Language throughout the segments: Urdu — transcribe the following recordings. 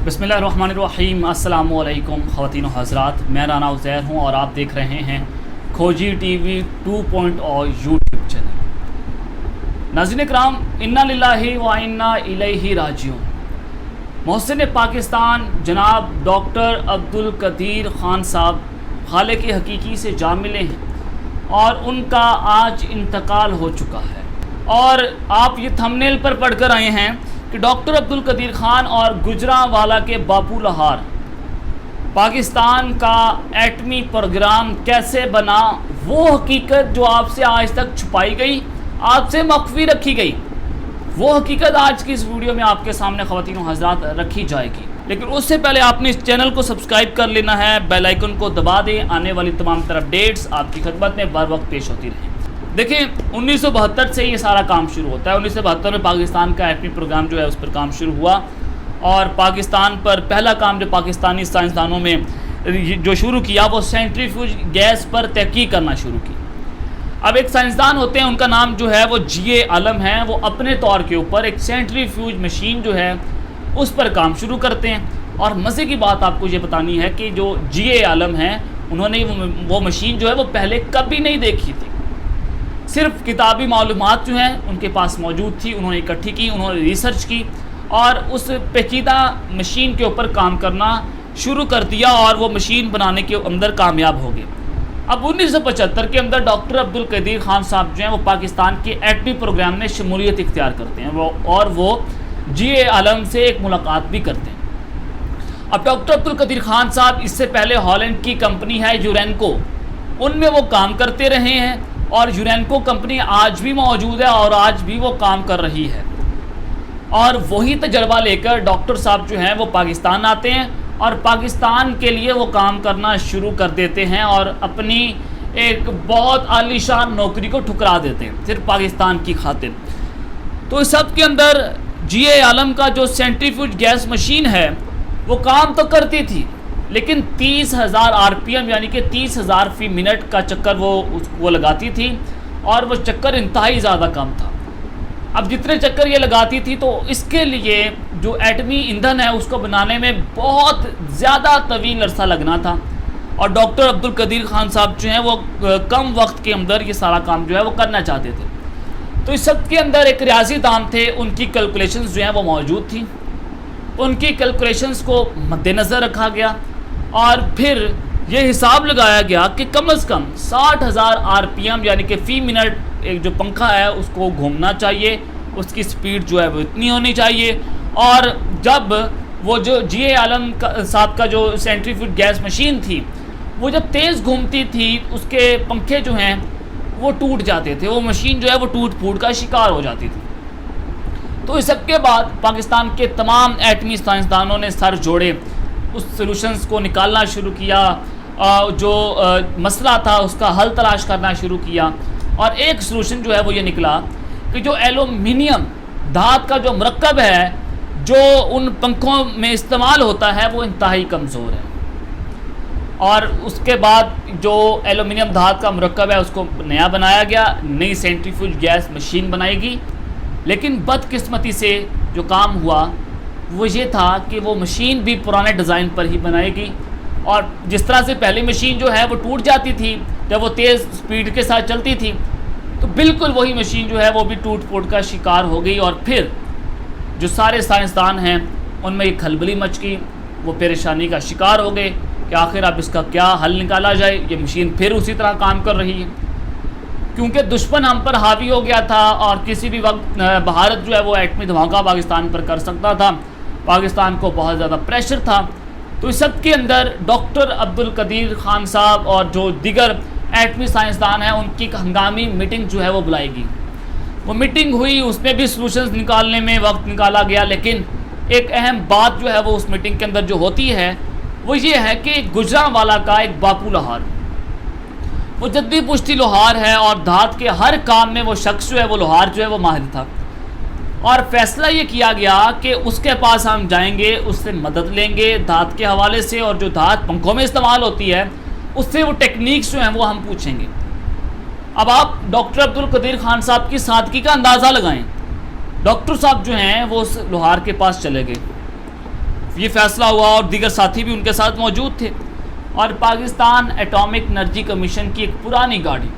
بسم اللہ الرحمن الرحیم۔ السلام علیکم خواتین و حضرات، میں رانا عزیر ہوں اور آپ دیکھ رہے ہیں کھوجی ٹی وی 2.0 یوٹیوب چینل۔ ناظرین کرام، انا للہ و انا الیہ راجعون۔ محسن پاکستان جناب ڈاکٹر عبدالقدیر خان صاحب خالق حقیقی سے جا ملے ہیں اور ان کا آج انتقال ہو چکا ہے، اور آپ یہ تھمبنیل پر پڑھ کر آئے ہیں کہ ڈاکٹر عبدالقدیر خان اور گجرانوالہ کے باپو لاہور پاکستان کا ایٹمی پروگرام کیسے بنا، وہ حقیقت جو آپ سے آج تک چھپائی گئی، آپ سے مخفی رکھی گئی، وہ حقیقت آج کی اس ویڈیو میں آپ کے سامنے خواتین و حضرات رکھی جائے گی۔ لیکن اس سے پہلے آپ نے اس چینل کو سبسکرائب کر لینا ہے، بیل آئیکن کو دبا دیں، آنے والی تمام تر اپڈیٹس آپ کی خدمت میں بر وقت پیش ہوتی رہیں۔ دیکھیں، 1972 سے یہ سارا کام شروع ہوتا ہے۔ 1972 میں پاکستان کا ایٹمی پروگرام جو ہے اس پر کام شروع ہوا، اور پاکستان پر پہلا کام جو پاکستانی سائنسدانوں میں جو شروع کیا وہ سینٹریفیوج گیس پر تحقیق کرنا شروع کی۔ اب ایک سائنسدان ہوتے ہیں، ان کا نام جو ہے وہ جی اے عالم ہے، وہ اپنے طور کے اوپر ایک سینٹریفیوج مشین جو ہے اس پر کام شروع کرتے ہیں۔ اور مزے کی بات آپ کو یہ بتانی ہے کہ جو جی اے عالم ہیں، انہوں نے وہ مشین جو ہے وہ پہلے کبھی نہیں دیکھی تھی، صرف کتابی معلومات جو ہیں ان کے پاس موجود تھی، انہوں نے اکٹھی کی، انہوں نے ریسرچ کی اور اس پیچیدہ مشین کے اوپر کام کرنا شروع کر دیا، اور وہ مشین بنانے کے اندر کامیاب ہو گئے۔ اب 1975 کے اندر ڈاکٹر عبدالقدیر خان صاحب جو ہیں وہ پاکستان کے ایٹمی پروگرام میں شمولیت اختیار کرتے ہیں، وہ جی اے عالم سے ایک ملاقات بھی کرتے ہیں۔ اب ڈاکٹر عبدالقدیر خان صاحب اس سے پہلے ہالینڈ کی کمپنی ہے یورینکو، ان میں وہ کام کرتے رہے ہیں، اور یورینکو کمپنی آج بھی موجود ہے اور آج بھی وہ کام کر رہی ہے۔ اور وہی تجربہ لے کر ڈاکٹر صاحب جو ہیں وہ پاکستان آتے ہیں، اور پاکستان کے لیے وہ کام کرنا شروع کر دیتے ہیں، اور اپنی ایک بہت عالی شان نوکری کو ٹھکرا دیتے ہیں صرف پاکستان کی خاطر۔ تو اس سب کے اندر جی اے عالم کا جو سینٹریفیوج گیس مشین ہے وہ کام تو کرتی تھی، لیکن 30,000 RPM یعنی کہ 30,000 فی منٹ کا چکر وہ لگاتی تھی، اور وہ چکر انتہائی زیادہ کم تھا۔ اب جتنے چکر یہ لگاتی تھی تو اس کے لیے جو ایٹمی ایندھن ہے اس کو بنانے میں بہت زیادہ طویل عرصہ لگنا تھا، اور ڈاکٹر عبدالقدیر خان صاحب جو ہیں وہ کم وقت کے اندر یہ سارا کام جو ہے وہ کرنا چاہتے تھے۔ تو اس سب کے اندر ایک ریاضی دان تھے، ان کی کیلکولیشنز جو ہیں وہ موجود تھیں، ان کی کیلکولیشنز کو مد نظر رکھا گیا، اور پھر یہ حساب لگایا گیا کہ کم از کم 60,000 RPM یعنی کہ فی منٹ ایک جو پنکھا ہے اس کو گھومنا چاہیے، اس کی سپیڈ جو ہے وہ اتنی ہونی چاہیے، اور جب وہ جو جی اے عالم صاحب کا جو سینٹریفیوج گیس مشین تھی وہ جب تیز گھومتی تھی اس کے پنکھے جو ہیں وہ ٹوٹ جاتے تھے، وہ مشین جو ہے وہ ٹوٹ پھوٹ کا شکار ہو جاتی تھی۔ تو اس سب کے بعد پاکستان کے تمام ایٹمی سائنسدانوں نے سر جوڑے، اس سلوشنز کو نکالنا شروع کیا، جو مسئلہ تھا اس کا حل تلاش کرنا شروع کیا، اور ایک سلوشن جو ہے وہ یہ نکلا کہ جو ایلومینیم دھات کا جو مرکب ہے جو ان پنکھوں میں استعمال ہوتا ہے وہ انتہائی کمزور ہے، اور اس کے بعد جو ایلومینیم دھات کا مرکب ہے اس کو نیا بنایا گیا، نئی سینٹریفیوج گیس مشین بنائی گئی۔ لیکن بدقسمتی سے جو کام ہوا وہ یہ تھا کہ وہ مشین بھی پرانے ڈیزائن پر ہی بنائی گئی، اور جس طرح سے پہلی مشین جو ہے وہ ٹوٹ جاتی تھی جب وہ تیز سپیڈ کے ساتھ چلتی تھی، تو بالکل وہی مشین جو ہے وہ بھی ٹوٹ پھوٹ کا شکار ہو گئی، اور پھر جو سارے سائنسدان ہیں ان میں ایک کھلبلی مچ گئی، وہ پریشانی کا شکار ہو گئے کہ آخر اب اس کا کیا حل نکالا جائے۔ یہ مشین پھر اسی طرح کام کر رہی ہے، کیونکہ دشمن ہم پر حاوی ہو گیا تھا، اور کسی بھی وقت بھارت جو ہے وہ ایٹمی دھماکہ پاکستان پر کر سکتا تھا، پاکستان کو بہت زیادہ پریشر تھا۔ تو اس سب کے اندر ڈاکٹر عبدالقدیر خان صاحب اور جو دیگر ایٹمی سائنسدان ہیں ان کی ایک ہنگامی میٹنگ جو ہے وہ بلائی گئی۔ وہ میٹنگ ہوئی، اس میں بھی سلوشنز نکالنے میں وقت نکالا گیا، لیکن ایک اہم بات جو ہے وہ اس میٹنگ کے اندر جو ہوتی ہے وہ یہ ہے کہ گجرانوالہ کا ایک باپو لاہور، وہ جدی پشتی لوہار ہے، اور دھات کے ہر کام میں وہ شخص جو ہے وہ لوہار جو ہے وہ ماہر تھا، اور فیصلہ یہ کیا گیا کہ اس کے پاس ہم جائیں گے، اس سے مدد لیں گے دھات کے حوالے سے، اور جو دھات پنکھوں میں استعمال ہوتی ہے اس سے وہ ٹیکنیکس جو ہیں وہ ہم پوچھیں گے۔ اب آپ ڈاکٹر عبدالقدیر خان صاحب کی سادگی کا اندازہ لگائیں، ڈاکٹر صاحب جو ہیں وہ اس لوہار کے پاس چلے گئے، یہ فیصلہ ہوا اور دیگر ساتھی بھی ان کے ساتھ موجود تھے، اور پاکستان ایٹامک انرجی کمیشن کی ایک پرانی گاڑی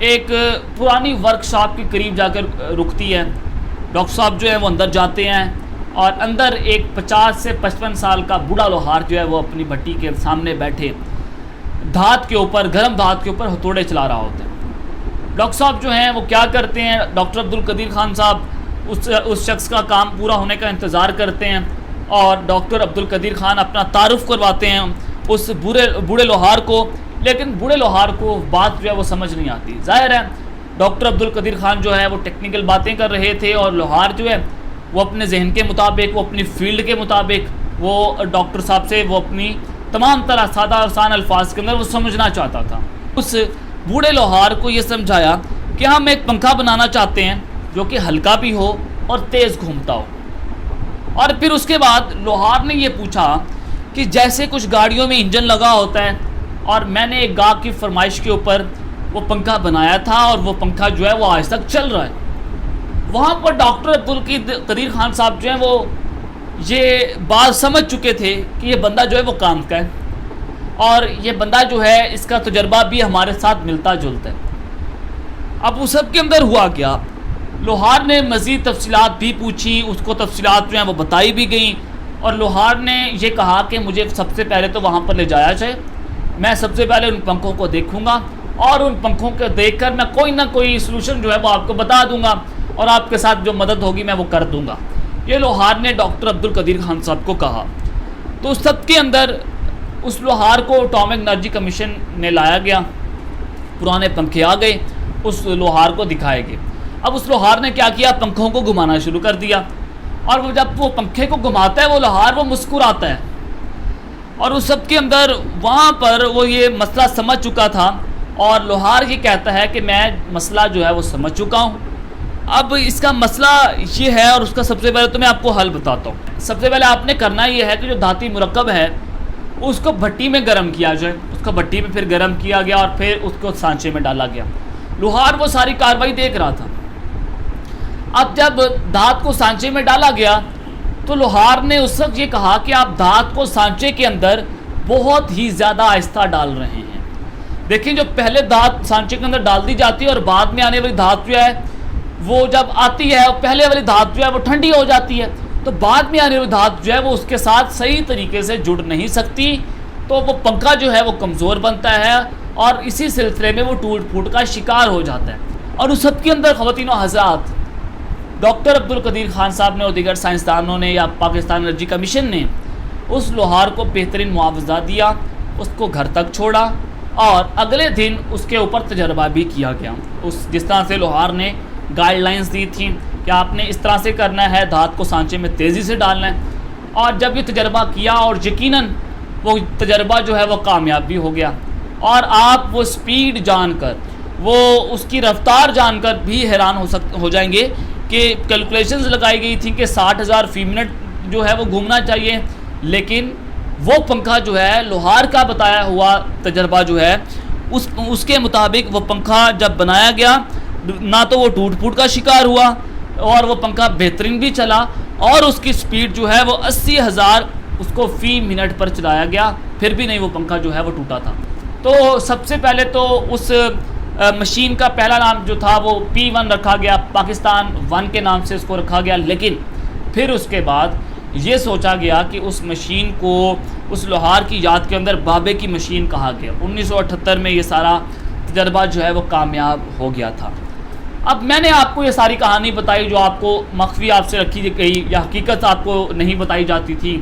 ایک پرانی ورک شاپ کے قریب جا کر رکتی ہے۔ ڈاکٹر صاحب جو ہے وہ اندر جاتے ہیں، اور اندر ایک 50 سے 55 سال کا بوڑھا لوہار جو ہے وہ اپنی بھٹی کے سامنے بیٹھے دھات کے اوپر، گرم دھات کے اوپر ہتھوڑے چلا رہا ہوتا ہے۔ ڈاکٹر صاحب جو ہیں وہ کیا کرتے ہیں، ڈاکٹر عبدالقدیر خان صاحب اس شخص کا کام پورا ہونے کا انتظار کرتے ہیں، اور ڈاکٹر عبدالقدیر خان اپنا تعارف کرواتے ہیں اس بوڑھے لوہار کو، لیکن بوڑھے لوہار کو بات جو ہے وہ سمجھ نہیں آتی۔ ظاہر ہے ڈاکٹر عبدالقدیر خان جو ہے وہ ٹیکنیکل باتیں کر رہے تھے، اور لوہار جو ہے وہ اپنے ذہن کے مطابق، وہ اپنی فیلڈ کے مطابق وہ ڈاکٹر صاحب سے وہ اپنی تمام طرح سادہ آسان الفاظ کے اندر وہ سمجھنا چاہتا تھا۔ اس بوڑھے لوہار کو یہ سمجھایا کہ ہم ایک پنکھا بنانا چاہتے ہیں جو کہ ہلکا بھی ہو اور تیز گھومتا ہو۔ اور پھر اس کے بعد لوہار نے یہ پوچھا کہ جیسے کچھ گاڑیوں میں انجن لگا ہوتا ہے، اور میں نے ایک گاہک کی فرمائش کے اوپر وہ پنکھا بنایا تھا، اور وہ پنکھا جو ہے وہ آج تک چل رہا ہے۔ وہاں پر ڈاکٹر عبدالقدیر خان صاحب جو ہیں وہ یہ بات سمجھ چکے تھے کہ یہ بندہ جو ہے وہ کام کا ہے، اور یہ بندہ جو ہے اس کا تجربہ بھی ہمارے ساتھ ملتا جلتا ہے۔ اب اس سب کے اندر ہوا کیا، لوہار نے مزید تفصیلات بھی پوچھی، اس کو تفصیلات جو ہیں وہ بتائی بھی گئیں، اور لوہار نے یہ کہا کہ مجھے سب سے پہلے تو وہاں پر لے جایا جائے، میں سب سے پہلے ان پنکھوں کو دیکھوں گا، اور ان پنکھوں کو دیکھ کر میں کوئی نہ کوئی سلوشن جو ہے وہ آپ کو بتا دوں گا، اور آپ کے ساتھ جو مدد ہوگی میں وہ کر دوں گا۔ یہ لوہار نے ڈاکٹر عبدالقدیر خان صاحب کو کہا۔ تو اس سب کے اندر اس لوہار کو ایٹامک انرجی کمیشن نے لایا گیا، پرانے پنکھے آ گئے، اس لوہار کو دکھائے گئے۔ اب اس لوہار نے کیا کیا، پنکھوں کو گھمانا شروع کر دیا، اور وہ جب وہ پنکھے کو گھماتا ہے وہ لوہار وہ مسکراتا ہے، اور اس سب کے اندر وہاں پر وہ یہ مسئلہ سمجھ چکا تھا، اور لوہار یہ کہتا ہے کہ میں مسئلہ جو ہے وہ سمجھ چکا ہوں۔ اب اس کا مسئلہ یہ ہے، اور اس کا سب سے پہلے تو میں آپ کو حل بتاتا ہوں۔ سب سے پہلے آپ نے کرنا یہ ہے کہ جو دھاتی مرکب ہے اس کو بھٹی میں گرم کیا جائے، اس کو بھٹی میں پھر گرم کیا گیا، اور پھر اس کو سانچے میں ڈالا گیا۔ لوہار وہ ساری کارروائی دیکھ رہا تھا۔ اب جب دھات کو سانچے میں ڈالا گیا تو لوہار نے اس وقت یہ کہا کہ آپ دھات کو سانچے کے اندر بہت ہی زیادہ آہستہ ڈال رہے ہیں۔ دیکھیں جو پہلے دھات سانچے کے اندر ڈال دی جاتی ہے، اور بعد میں آنے والی دھات جو ہے وہ جب آتی ہے، پہلے والی دھات جو ہے وہ ٹھنڈی ہو جاتی ہے، تو بعد میں آنے والی دھات جو ہے وہ اس کے ساتھ صحیح طریقے سے جڑ نہیں سکتی، تو وہ پنکھا جو ہے وہ کمزور بنتا ہے، اور اسی سلسلے میں وہ ٹوٹ پھوٹ کا شکار ہو جاتا ہے۔ اور اس سب کے اندر خواتین و حضرات ڈاکٹر عبدالقدیر خان صاحب نے اور دیگر سائنسدانوں نے یا پاکستان انرجی کمیشن نے اس لوہار کو بہترین معاوضہ دیا، اس کو گھر تک چھوڑا، اور اگلے دن اس کے اوپر تجربہ بھی کیا گیا۔ جس طرح سے لوہار نے گائیڈ لائنز دی تھیں کہ آپ نے اس طرح سے کرنا ہے، دھات کو سانچے میں تیزی سے ڈالنا ہے، اور جب یہ تجربہ کیا اور یقیناً وہ تجربہ جو ہے وہ کامیاب بھی ہو گیا، اور آپ وہ سپیڈ جان کر، وہ اس کی رفتار جان کر بھی حیران ہو جائیں گے کہ کیلکولیشنز لگائی گئی تھیں کہ 60,000 فی منٹ جو ہے وہ گھومنا چاہیے، لیکن وہ پنکھا جو ہے لوہار کا بتایا ہوا تجربہ جو ہے اس کے مطابق وہ پنکھا جب بنایا گیا نہ تو وہ ٹوٹ پھوٹ کا شکار ہوا، اور وہ پنکھا بہترین بھی چلا، اور اس کی سپیڈ جو ہے وہ 80,000 اس کو فی منٹ پر چلایا گیا، پھر بھی نہیں وہ پنکھا جو ہے وہ ٹوٹا تھا۔ تو سب سے پہلے تو اس مشین کا پہلا نام جو تھا وہ P1 رکھا گیا، پاکستان 1 کے نام سے اس کو رکھا گیا، لیکن پھر اس کے بعد یہ سوچا گیا کہ اس مشین کو اس لوہار کی یاد کے اندر بابے کی مشین کہا گیا۔ 1978 میں یہ سارا تجربہ جو ہے وہ کامیاب ہو گیا تھا۔ اب میں نے آپ کو یہ ساری کہانی بتائی جو آپ کو مخفی آپ سے رکھی گئی یا حقیقت آپ کو نہیں بتائی جاتی تھی،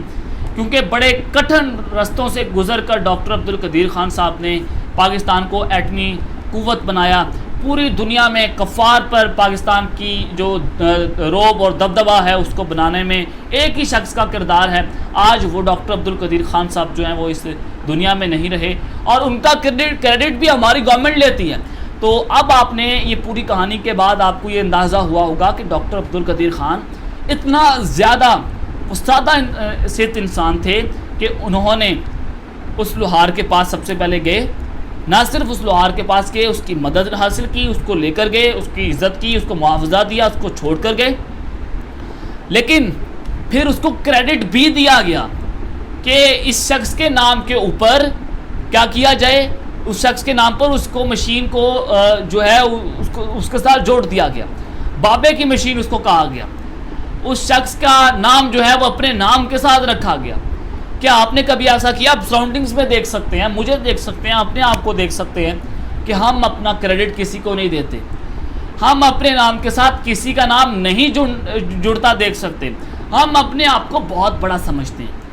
کیونکہ بڑے کٹھن رستوں سے گزر کر ڈاکٹر عبدالقدیر خان صاحب نے پاکستان کو ایٹمی قوت بنایا۔ پوری دنیا میں کفار پر پاکستان کی جو روب اور دبدبہ ہے اس کو بنانے میں ایک ہی شخص کا کردار ہے۔ آج وہ ڈاکٹر عبدالقدیر خان صاحب جو ہیں وہ اس دنیا میں نہیں رہے، اور ان کا کریڈٹ بھی ہماری گورنمنٹ لیتی ہے۔ تو اب آپ نے یہ پوری کہانی کے بعد آپ کو یہ اندازہ ہوا ہوگا کہ ڈاکٹر عبدالقدیر خان اتنا زیادہ استادہ صحت انسان تھے کہ انہوں نے اس لوہار کے پاس سب سے پہلے گئے، نہ صرف اس لوہار کے پاس گئے، اس کی مدد حاصل کی، اس کو لے کر گئے، اس کی عزت کی، اس کو معاوضہ دیا، اس کو چھوڑ کر گئے، لیکن پھر اس کو کریڈٹ بھی دیا گیا کہ اس شخص کے نام کے اوپر کیا کیا جائے، اس شخص کے نام پر اس کو مشین کو جو ہے اس کے ساتھ جوڑ دیا گیا، بابے کی مشین اس کو کہا گیا، اس شخص کا نام جو ہے وہ اپنے نام کے ساتھ رکھا گیا۔ کیا آپ نے کبھی ایسا کیا؟ آپ سراؤنڈنگز میں دیکھ سکتے ہیں، مجھے دیکھ سکتے ہیں، اپنے آپ کو دیکھ سکتے ہیں کہ ہم اپنا کریڈٹ کسی کو نہیں دیتے، ہم اپنے نام کے ساتھ کسی کا نام نہیں جڑتا دیکھ سکتے، ہم اپنے آپ کو بہت بڑا سمجھتے ہیں۔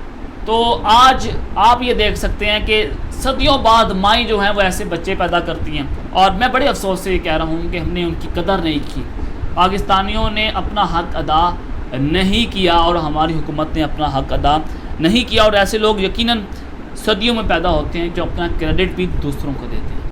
تو آج آپ یہ دیکھ سکتے ہیں کہ صدیوں بعد مائیں جو ہیں وہ ایسے بچے پیدا کرتی ہیں، اور میں بڑے افسوس سے یہ کہہ رہا ہوں کہ ہم نے ان کی قدر نہیں کی، پاکستانیوں نے اپنا حق ادا نہیں کیا اور ہماری حکومت نے اپنا حق ادا نہیں کیا، اور ایسے لوگ یقیناً صدیوں میں پیدا ہوتے ہیں جو اپنا کریڈٹ بھی دوسروں کو دیتے ہیں۔